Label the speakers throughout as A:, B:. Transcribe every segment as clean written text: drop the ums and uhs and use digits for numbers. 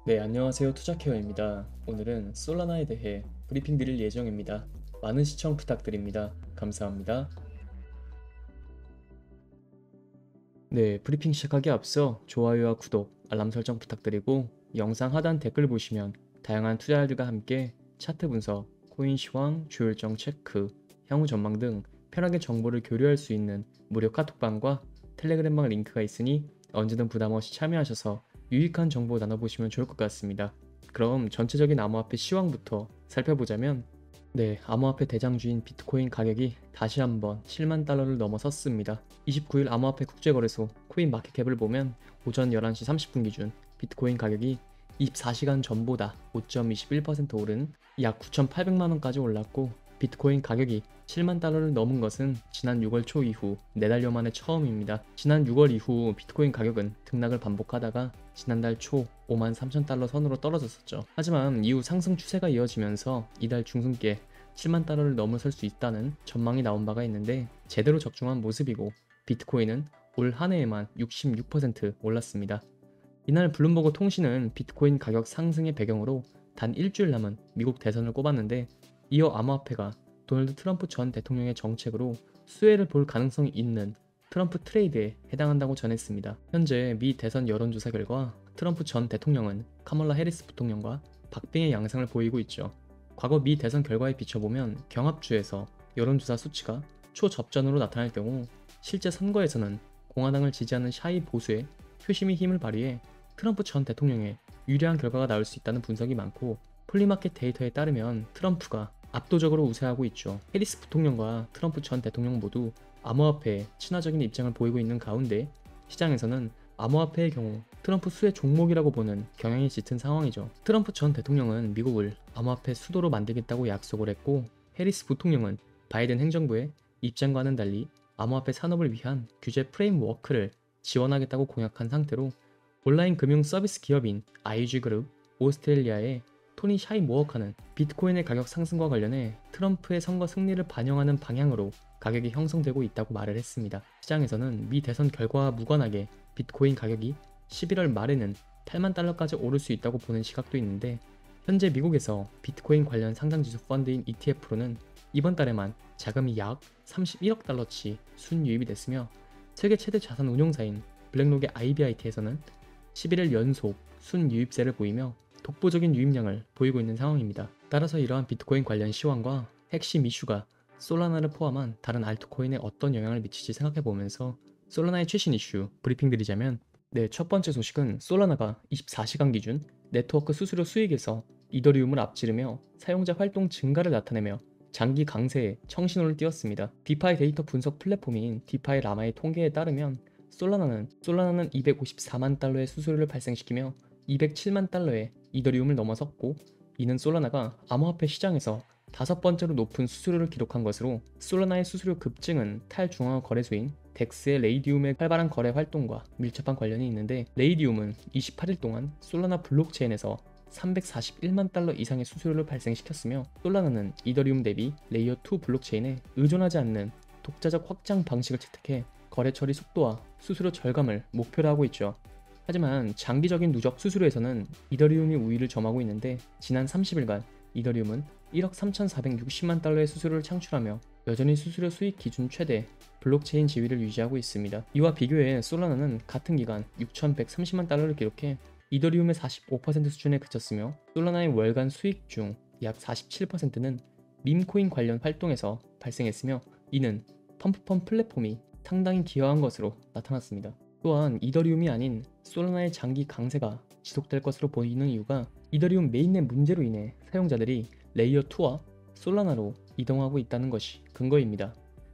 A: 네, 안녕하세요. 투자케어입니다. 오늘은 솔라나에 대해 브리핑 드릴 예정입니다. 많은 시청 부탁드립니다. 감사합니다. 네, 브리핑 시작하기 앞서 좋아요와 구독, 알람 설정 부탁드리고 영상 하단 댓글 보시면 다양한 투자자들과 함께 차트 분석, 코인 시황, 주요일정 체크, 향후 전망 등 편하게 정보를 교류할 수 있는 무료 카톡방과 텔레그램방 링크가 있으니 언제든 부담 없이 참여하셔서 유익한 정보 나눠보시면 좋을 것 같습니다. 그럼 전체적인 암호화폐 시황부터 살펴보자면 네, 암호화폐 대장주인 비트코인 가격이 다시 한번 7만 달러를 넘어섰습니다. 29일 암호화폐 국제거래소 코인 마켓캡을 보면 오전 11시 30분 기준 비트코인 가격이 24시간 전보다 5.21% 오른 약 9,800만 원까지 올랐고 비트코인 가격이 7만 달러를 넘은 것은 지난 6월 초 이후 4달여 만에 처음입니다. 지난 6월 이후 비트코인 가격은 등락을 반복하다가 지난달 초 5만 3천 달러 선으로 떨어졌었죠. 하지만 이후 상승 추세가 이어지면서 이달 중순께 7만 달러를 넘어설 수 있다는 전망이 나온 바가 있는데 제대로 적중한 모습이고 비트코인은 올 한 해에만 66% 올랐습니다. 이날 블룸버그 통신은 비트코인 가격 상승의 배경으로 단 일주일 남은 미국 대선을 꼽았는데 이어 암호화폐가 도널드 트럼프 전 대통령의 정책으로 수혜를 볼 가능성이 있는 트럼프 트레이드에 해당한다고 전했습니다. 현재 미 대선 여론조사 결과 트럼프 전 대통령은 카멀라 해리스 부통령과 박빙의 양상을 보이고 있죠. 과거 미 대선 결과에 비춰보면 경합주에서 여론조사 수치가 초접전으로 나타날 경우 실제 선거에서는 공화당을 지지하는 샤이 보수의 표심이 힘을 발휘해 트럼프 전 대통령의 유리한 결과가 나올 수 있다는 분석이 많고 폴리마켓 데이터에 따르면 트럼프가 압도적으로 우세하고 있죠. 해리스 부통령과 트럼프 전 대통령 모두 암호화폐에 친화적인 입장을 보이고 있는 가운데 시장에서는 암호화폐의 경우 트럼프 수혜 종목이라고 보는 경향이 짙은 상황이죠. 트럼프 전 대통령은 미국을 암호화폐 수도로 만들겠다고 약속을 했고 해리스 부통령은 바이든 행정부의 입장과는 달리 암호화폐 산업을 위한 규제 프레임워크를 지원하겠다고 공약한 상태로 온라인 금융 서비스 기업인 IG그룹 오스트레일리아의 토니 샤이 모어카는 비트코인의 가격 상승과 관련해 트럼프의 선거 승리를 반영하는 방향으로 가격이 형성되고 있다고 말을 했습니다. 시장에서는 미 대선 결과와 무관하게 비트코인 가격이 11월 말에는 8만 달러까지 오를 수 있다고 보는 시각도 있는데 현재 미국에서 비트코인 관련 상장지수 펀드인 ETF로는 이번 달에만 자금이 약 31억 달러치 순유입이 됐으며 세계 최대 자산 운용사인 블랙록의 IBIT에서는 11일 연속 순유입세를 보이며 독보적인 유입량을 보이고 있는 상황입니다. 따라서 이러한 비트코인 관련 시황과 핵심 이슈가 솔라나를 포함한 다른 알트코인에 어떤 영향을 미칠지 생각해보면서 솔라나의 최신 이슈 브리핑 드리자면 네, 첫 번째 소식은 솔라나가 24시간 기준 네트워크 수수료 수익에서 이더리움을 앞지르며 사용자 활동 증가를 나타내며 장기 강세에 청신호를 띄웠습니다. 디파이 데이터 분석 플랫폼인 디파이 라마의 통계에 따르면 솔라나는 254만 달러의 수수료를 발생시키며 207만 달러의 이더리움을 넘어섰고 이는 솔라나가 암호화폐 시장에서 다섯 번째로 높은 수수료를 기록한 것으로 솔라나의 수수료 급증은 탈중앙화 거래소인 덱스의 레이디움의 활발한 거래 활동과 밀접한 관련이 있는데 레이디움은 28일 동안 솔라나 블록체인에서 341만 달러 이상의 수수료를 발생시켰으며 솔라나는 이더리움 대비 레이어 2 블록체인에 의존하지 않는 독자적 확장 방식을 채택해 거래 처리 속도와 수수료 절감을 목표로 하고 있죠. 하지만 장기적인 누적 수수료에서는 이더리움이 우위를 점하고 있는데 지난 30일간 이더리움은 1억 3,460만 달러의 수수료를 창출하며 여전히 수수료 수익 기준 최대 블록체인 지위를 유지하고 있습니다. 이와 비교해 솔라나는 같은 기간 6,130만 달러를 기록해 이더리움의 45% 수준에 그쳤으며 솔라나의 월간 수익 중 약 47%는 밈코인 관련 활동에서 발생했으며 이는 펌프펌 플랫폼이 상당히 기여한 것으로 나타났습니다. 또한 이더리움이 아닌 솔라나의 장기 강세가 지속될 것으로 보이는 이유가 이더리움 메인넷 문제로 인해 사용자들이 레이어2와 솔라나로 이동하고 있다는 것이 근거입니다.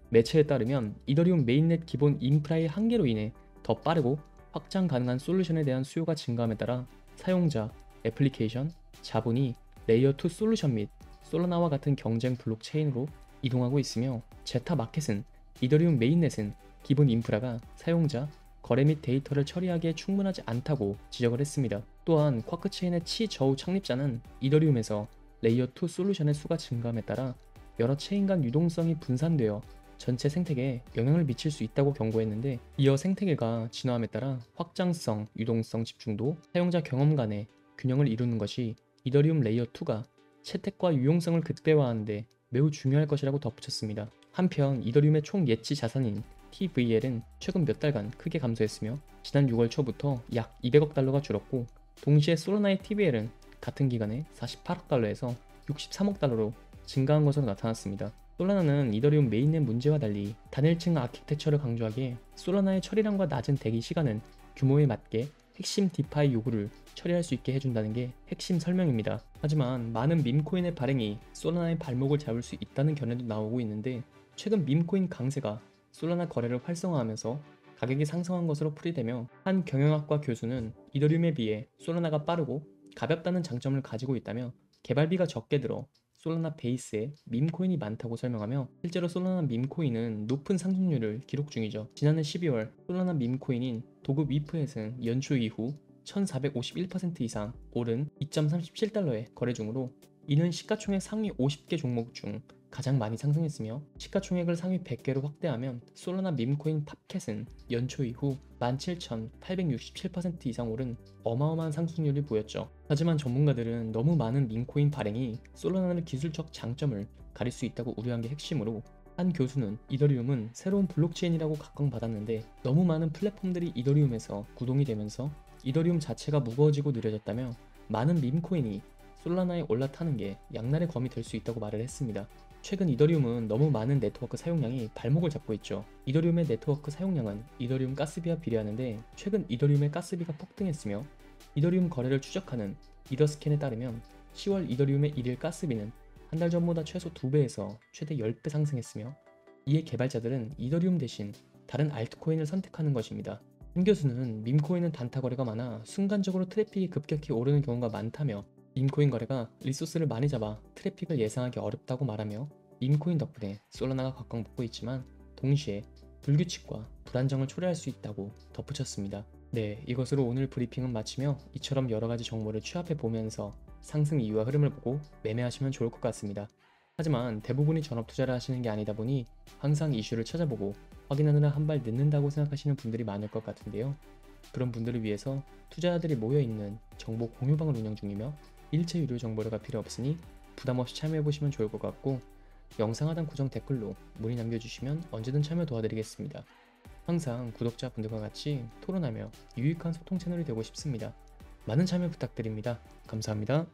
A: 매체에 따르면 이더리움 메인넷 기본 인프라의 한계로 인해 더 빠르고 확장 가능한 솔루션에 대한 수요가 증가함에 따라 사용자, 애플리케이션, 자본이 레이어2 솔루션 및 솔라나와 같은 경쟁 블록체인으로 이동하고 있으며 제타 마켓은 이더리움 메인넷은 기본 인프라가 사용자, 거래 및 데이터를 처리하기에 충분하지 않다고 지적을 했습니다. 또한 쿼크체인의 치저우 창립자는 이더리움에서 레이어2 솔루션의 수가 증가함에 따라 여러 체인 간 유동성이 분산되어 전체 생태계에 영향을 미칠 수 있다고 경고했는데 이어 생태계가 진화함에 따라 확장성, 유동성, 집중도, 사용자 경험 간의 균형을 이루는 것이 이더리움 레이어 2가 채택과 유용성을 극대화하는데 매우 중요할 것이라고 덧붙였습니다. 한편 이더리움의 총 예치 자산인 TVL은 최근 몇 달간 크게 감소했으며 지난 6월 초부터 약 200억 달러가 줄었고, 동시에 솔라나의 TVL은 같은 기간에 48억 달러에서 63억 달러로 증가한 것으로 나타났습니다. 솔라나는 이더리움 메인넷 문제와 달리 단일층 아키텍처를 강조하기에 솔라나의 처리량과 낮은 대기 시간은 규모에 맞게 핵심 디파이 요구를 처리할 수 있게 해준다는 게 핵심 설명입니다. 하지만 많은 밈코인의 발행이 솔라나의 발목을 잡을 수 있다는 견해도 나오고 있는데, 최근 밈코인 강세가 솔라나 거래를 활성화하면서 가격이 상승한 것으로 풀이되며, 한 경영학과 교수는 이더리움에 비해 솔라나가 빠르고 가볍다는 장점을 가지고 있다며 개발비가 적게 들어 솔라나 베이스에 밈코인이 많다고 설명하며, 실제로 솔라나 밈코인은 높은 상승률을 기록 중이죠. 지난해 12월 솔라나 밈코인인 도구 위프햇은 연초 이후 1451% 이상 오른 2.37달러에 거래 중으로, 이는 시가총액 상위 50개 종목 중 가장 많이 상승했으며, 시가총액을 상위 100개로 확대하면 솔라나 밈코인 팝캣은 연초 이후 17,867% 이상 오른 어마어마한 상승률을 보였죠. 하지만 전문가들은 너무 많은 밈코인 발행이 솔라나의 기술적 장점을 가릴 수 있다고 우려한 게 핵심으로, 한 교수는 이더리움은 새로운 블록체인이라고 각광받았는데 너무 많은 플랫폼들이 이더리움에서 구동이 되면서 이더리움 자체가 무거워지고 느려졌다며, 많은 밈코인이 솔라나에 올라타는 게 양날의 검이 될 수 있다고 말을 했습니다. 최근 이더리움은 너무 많은 네트워크 사용량이 발목을 잡고 있죠. 이더리움의 네트워크 사용량은 이더리움 가스비와 비례하는데, 최근 이더리움의 가스비가 폭등했으며, 이더리움 거래를 추적하는 이더스캔에 따르면 10월 이더리움의 일일 가스비는 한 달 전보다 최소 2배에서 최대 10배 상승했으며, 이에 개발자들은 이더리움 대신 다른 알트코인을 선택하는 것입니다. 한 교수는 밈코인은 단타 거래가 많아 순간적으로 트래픽이 급격히 오르는 경우가 많다며, 밈코인 거래가 리소스를 많이 잡아 트래픽을 예상하기 어렵다고 말하며, 밈코인 덕분에 솔라나가 각광받고 있지만 동시에 불규칙과 불안정을 초래할 수 있다고 덧붙였습니다. 네, 이것으로 오늘 브리핑은 마치며, 이처럼 여러가지 정보를 취합해 보면서 상승 이유와 흐름을 보고 매매하시면 좋을 것 같습니다. 하지만 대부분이 전업 투자를 하시는 게 아니다 보니 항상 이슈를 찾아보고 확인하느라 한 발 늦는다고 생각하시는 분들이 많을 것 같은데요. 그런 분들을 위해서 투자자들이 모여있는 정보 공유방을 운영 중이며, 일체 유료 정보료가 필요 없으니 부담없이 참여해보시면 좋을 것 같고, 영상 하단 고정 댓글로 문의 남겨주시면 언제든 참여 도와드리겠습니다. 항상 구독자분들과 같이 토론하며 유익한 소통 채널이 되고 싶습니다. 많은 참여 부탁드립니다. 감사합니다.